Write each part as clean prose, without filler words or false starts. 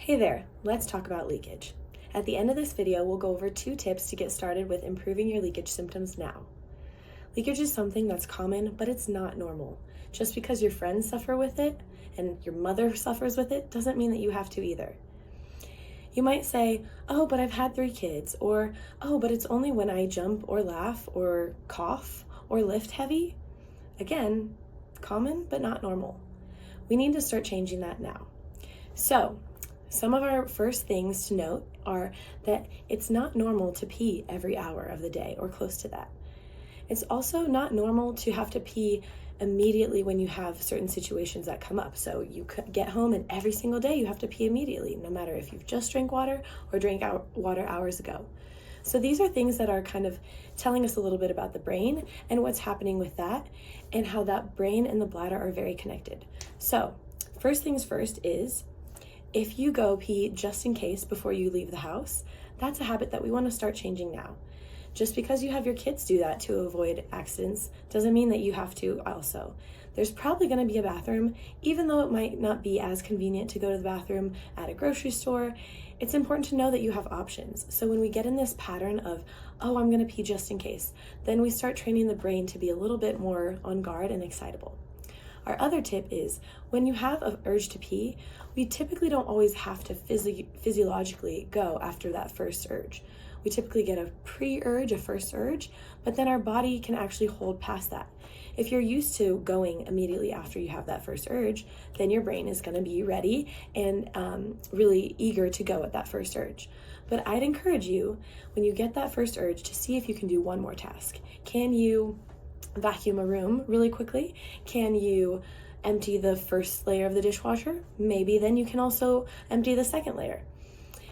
Hey there, let's talk about leakage. At the end of this video, we'll go over 2 tips to get started with improving your leakage symptoms now. Leakage is something that's common, but it's not normal. Just because your friends suffer with it and your mother suffers with it doesn't mean that you have to either. You might say, oh, but I've had 3 kids, or oh, but it's only when I jump or laugh or cough or lift heavy. Again, common, but not normal. We need to start changing that now. So, some of our first things to note are that it's not normal to pee every hour of the day or close to that. It's also not normal to have to pee immediately when you have certain situations that come up. So you could get home and every single day you have to pee immediately, no matter if you've just drank water or drank water hours ago. So these are things that are kind of telling us a little bit about the brain and what's happening with that and how that brain and the bladder are very connected. So first things first is, if you go pee just in case before you leave the house, that's a habit that we want to start changing now. Just because you have your kids do that to avoid accidents doesn't mean that you have to also. There's probably going to be a bathroom, even though it might not be as convenient to go to the bathroom at a grocery store. It's important to know that you have options. So when we get in this pattern of, oh, I'm going to pee just in case, then we start training the brain to be a little bit more on guard and excitable. Our other tip is, when you have an urge to pee, we typically don't always have to physiologically go after that first urge. We typically get a pre-urge, a first urge, but then our body can actually hold past that. If you're used to going immediately after you have that first urge, then your brain is going to be ready and really eager to go at that first urge. But I'd encourage you, when you get that first urge, to see if you can do one more task. Can you vacuum a room really quickly? Can you empty the first layer of the dishwasher? Maybe then you can also empty the second layer.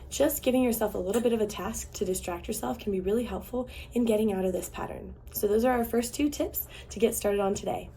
Just giving yourself a little bit of a task to distract yourself can be really helpful in getting out of this pattern. So those are our first 2 tips to get started on today.